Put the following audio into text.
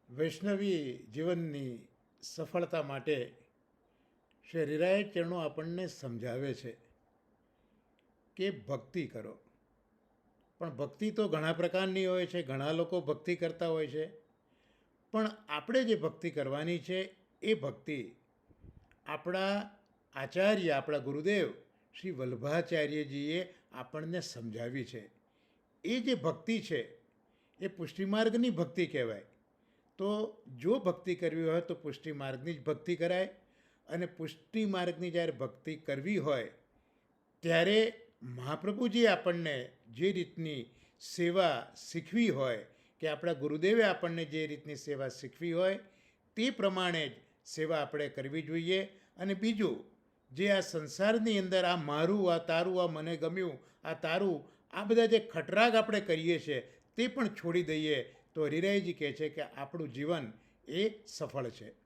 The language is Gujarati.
વૈષ્ણવી જીવનની સફળતા માટે શ્રી હરિરાય ચરણો આપણને સમજાવે છે કે ભક્તિ કરો. પણ ભક્તિ તો ઘણા પ્રકારની હોય છે, ઘણા લોકો ભક્તિ કરતા હોય છે. પણ આપણે જે ભક્તિ કરવાની છે એ ભક્તિ આપણા આચાર્ય, આપણા ગુરુદેવ શ્રી વલ્લભાચાર્યજીએ આપણને સમજાવી છે. એ જે ભક્તિ છે એ પુષ્ટિમાર્ગની ભક્તિ કહેવાય. તો જો ભક્તિ કરવી હોય તો પુષ્ટિ માર્ગની જ ભક્તિ કરાય. અને પુષ્ટિ માર્ગની જ્યારે ભક્તિ કરવી હોય ત્યારે મહાપ્રભુજીએ આપણને જે રીતની સેવા શીખવી હોય કે આપણા ગુરુદેવે આપણને જે રીતની સેવા શીખવી હોય તે પ્રમાણે જ સેવા આપણે કરવી જોઈએ. અને બીજું, જે આ સંસારની અંદર આ મારું, આ તારું, આ મને ગમ્યું, આ તારું, આ બધા જે ખટરાગ આપણે કરીએ છીએ તે પણ છોડી દઈએ તો હરિરાયજી કહે છે કે આપણું જીવન એ સફળ છે.